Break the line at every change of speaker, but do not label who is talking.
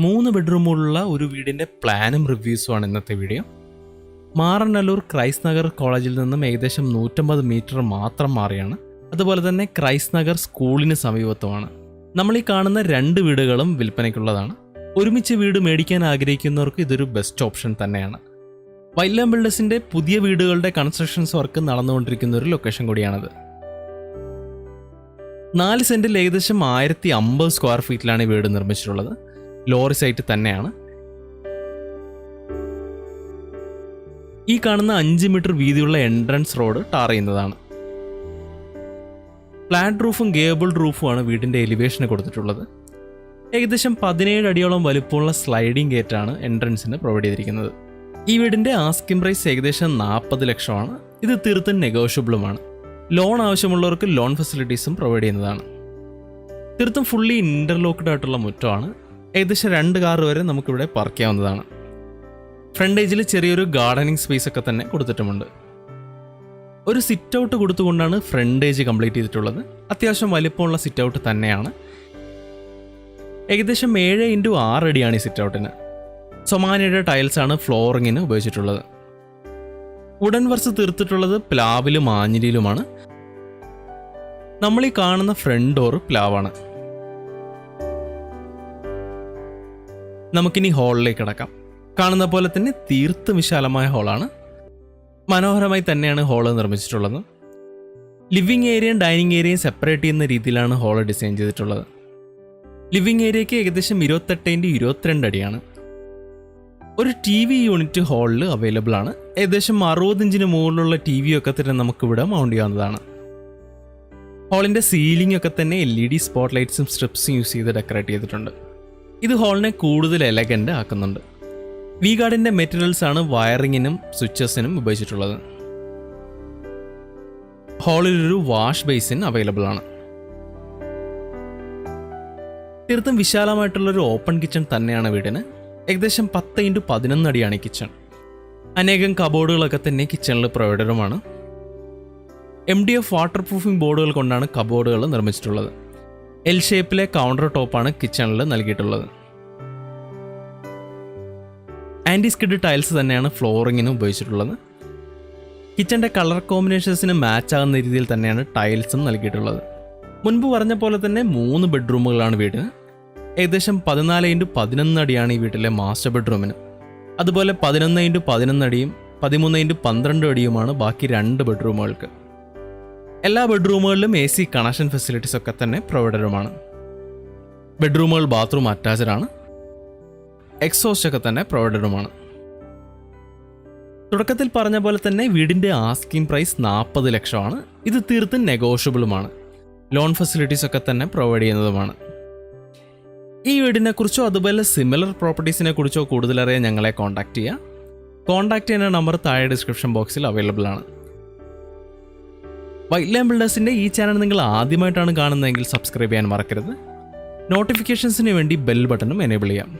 3 ബെഡ്റൂമുള്ള ഒരു വീടിൻ്റെ പ്ലാനും റിവ്യൂസുമാണ് ഇന്നത്തെ വീഡിയോ. മാറനല്ലൂർ ക്രൈസ്റ്റ് നഗർ കോളേജിൽ നിന്നും ഏകദേശം 150 മീറ്റർ മാത്രം മാറിയാണ്. അതുപോലെ തന്നെ ക്രൈസ്റ്റ് നഗർ സ്കൂളിന് സമീപത്തുമാണ്. നമ്മൾ ഈ കാണുന്ന 2 വീടുകളും വിൽപ്പനയ്ക്കുള്ളതാണ്. ഒരുമിച്ച് വീട് മേടിക്കാൻ ആഗ്രഹിക്കുന്നവർക്ക് ഇതൊരു ബെസ്റ്റ് ഓപ്ഷൻ തന്നെയാണ്. വൈറ്റ് ലാമ്പ് ബിൽഡേഴ്സിൻ്റെ പുതിയ വീടുകളുടെ കൺസ്ട്രക്ഷൻസ് വർക്ക് നടന്നുകൊണ്ടിരിക്കുന്ന ഒരു ലൊക്കേഷൻ കൂടിയാണത്. 4 സെന്റിൽ ഏകദേശം 1050 സ്ക്വയർ ഫീറ്റിലാണ് ഈ വീട് നിർമ്മിച്ചിട്ടുള്ളത്. ലോറി സൈറ്റ് തന്നെയാണ്. ഈ കാണുന്ന 5 മീറ്റർ വീതിയുള്ള എൻട്രൻസ് റോഡ് ടാർ ചെയ്യുന്നതാണ്. ഫ്ലാറ്റ് റൂഫും ഗേബിൾഡ് റൂഫുമാണ് വീടിൻ്റെ എലിവേഷന് കൊടുത്തിട്ടുള്ളത്. ഏകദേശം 17 അടിയോളം വലുപ്പമുള്ള സ്ലൈഡിംഗ് ഗേറ്റാണ് എൻട്രൻസിന് പ്രൊവൈഡ് ചെയ്തിരിക്കുന്നത്. ഈ വീടിൻ്റെ ആസ്കിംഗ് പ്രൈസ് ഏകദേശം 40 ലക്ഷമാണ്. ഇത് തീർത്തും നെഗോഷ്യബിളുമാണ്. ലോൺ ആവശ്യമുള്ളവർക്ക് ലോൺ ഫെസിലിറ്റീസും പ്രൊവൈഡ് ചെയ്യുന്നതാണ്. തീർത്തും ഫുള്ളി ഇൻ്റർലോക്ക്ഡ് ആയിട്ടുള്ള മുറ്റമാണ്. ഏകദേശം 2 കാർ വരെ നമുക്കിവിടെ പാർക്ക് ചെയ്യാവുന്നതാണ്. ഫ്രണ്ടേജിൽ ചെറിയൊരു ഗാർഡനിങ് സ്പേസ് ഒക്കെ തന്നെ കൊടുത്തിട്ടുമുണ്ട്. ഒരു സിറ്റ് ഔട്ട് കൊടുത്തുകൊണ്ടാണ് ഫ്രണ്ടേജ് കംപ്ലീറ്റ് ചെയ്തിട്ടുള്ളത്. അത്യാവശ്യം വലിപ്പമുള്ള സിറ്റ് ഔട്ട് തന്നെയാണ്. ഏകദേശം 7x6 അടിയാണ് ഈ സിറ്റ് ഔട്ടിന്. സൊമാനിയുടെ ടൈൽസാണ് ഫ്ലോറിങ്ങിന് ഉപയോഗിച്ചിട്ടുള്ളത്. വുഡൻ വർക്ക്സ് തീർത്തിട്ടുള്ളത് പ്ലാവിലും ആഞ്ഞിലിയിലുമാണ്. നമ്മൾ ഈ കാണുന്ന ഫ്രണ്ട് ഡോർ പ്ലാവാണ്. നമുക്കിനി ഹാളിലേക്ക് കിടക്കാം. കാണുന്ന പോലെ തന്നെ തീർത്തും വിശാലമായ ഹാളാണ്. മനോഹരമായി തന്നെയാണ് ഹാള് നിർമ്മിച്ചിട്ടുള്ളത്. ലിവിംഗ് ഏരിയയും ഡൈനിങ് ഏരിയയും സെപ്പറേറ്റ് ചെയ്യുന്ന രീതിയിലാണ് ഹാള് ഡിസൈൻ ചെയ്തിട്ടുള്ളത്. ലിവിംഗ് ഏരിയയ്ക്ക് ഏകദേശം 28x22 അടിയാണ്. ഒരു TV യൂണിറ്റ് ഹാളിൽ അവൈലബിൾ ആണ്. ഏകദേശം 60 ഇഞ്ചിന് മുകളിലുള്ള TV ഒക്കെ തന്നെ നമുക്കിവിടെ മൗണ്ട് ചെയ്യാവുന്നതാണ്. ഹാളിൻ്റെ സീലിംഗ് ഒക്കെ തന്നെ LED സ്പോട്ട് ലൈറ്റ്സും സ്ട്രിപ്സും യൂസ് ചെയ്ത് ഡെക്കറേറ്റ് ചെയ്തിട്ടുണ്ട്. ഇത് ഹാളിനെ കൂടുതൽ എലഗൻ്റ് ആക്കുന്നുണ്ട്. വി ഗാർഡിൻ്റെ മെറ്റീരിയൽസ് ആണ് വയറിങ്ങിനും സ്വിച്ചസിനും ഉപയോഗിച്ചിട്ടുള്ളത്. ഹാളിലൊരു വാഷ് ബേസിൻ അവൈലബിൾ ആണ്. തീർത്തും വിശാലമായിട്ടുള്ളൊരു ഓപ്പൺ കിച്ചൺ തന്നെയാണ് വീടിന്. ഏകദേശം 10x11 അടിയാണ് ഈ കിച്ചൺ. അനേകം കബോർഡുകളൊക്കെ തന്നെ കിച്ചണിൽ പ്രൊവൈഡറുമാണ്. MDF വാട്ടർ പ്രൂഫിംഗ് ബോർഡുകൾ കൊണ്ടാണ് കബോർഡുകൾ നിർമ്മിച്ചിട്ടുള്ളത്. L ഷേപ്പിലെ കൗണ്ടർ ടോപ്പാണ് കിച്ചണിൽ നൽകിയിട്ടുള്ളത്. ആൻറ്റി സ്കിഡ് ടൈൽസ് തന്നെയാണ് ഫ്ലോറിങ്ങിന് ഉപയോഗിച്ചിട്ടുള്ളത്. കിച്ചൻ്റെ കളർ കോമ്പിനേഷൻസിന് മാച്ച് ആകുന്ന രീതിയിൽ തന്നെയാണ് ടൈൽസും നൽകിയിട്ടുള്ളത്. മുൻപ് പറഞ്ഞ പോലെ തന്നെ 3 ബെഡ്റൂമുകളാണ് വീടിന്. ഏകദേശം 14x11 അടിയാണ് ഈ വീട്ടിലെ മാസ്റ്റർ ബെഡ്റൂമിന്. അതുപോലെ 11x11 അടിയും 13x12 അടിയുമാണ് ബാക്കി 2 ബെഡ്റൂമുകൾക്ക്. എല്ലാ ബെഡ്റൂമുകളിലും AC കണക്ഷൻ ഫെസിലിറ്റീസ് ഒക്കെ തന്നെ പ്രൊവൈഡറുമാണ്. ബെഡ്റൂമുകൾ ബാത്റൂം അറ്റാച്ച്ഡ് ആണ്. എക്സോസ്റ്റ് ഒക്കെ തന്നെ പ്രൊവൈഡറുമാണ്. തുടക്കത്തിൽ പറഞ്ഞ പോലെ തന്നെ വീടിൻ്റെ ആസ്കിംഗ് പ്രൈസ് 40 ലക്ഷമാണ്. ഇത് തീർത്തും നെഗോഷ്യബിളുമാണ്. ലോൺ ഫെസിലിറ്റീസ് ഒക്കെ തന്നെ പ്രൊവൈഡ് ചെയ്യുന്നതുമാണ്. ഈ വീടിനെക്കുറിച്ചോ അതുപോലെ സിമിലർ പ്രോപ്പർട്ടീസിനെ കുറിച്ചോ കൂടുതലറിയാൻ ഞങ്ങളെ കോൺടാക്ട് ചെയ്യുക. കോൺടാക്ട് ചെയ്യുന്ന നമ്പർ താഴെ ഡിസ്ക്രിപ്ഷൻ ബോക്സിൽ അവൈലബിൾ ആണ്. വൈറ്റ് ലാമ്പ് ബിൽഡേഴ്സിൻ്റെ ഈ ചാനൽ നിങ്ങൾ ആദ്യമായിട്ടാണ് കാണുന്നതെങ്കിൽ സബ്സ്ക്രൈബ് ചെയ്യാൻ മറക്കരുത്. നോട്ടിഫിക്കേഷൻസിന് വേണ്ടി ബെൽ ബട്ടണും എനേബിൾ ചെയ്യാം.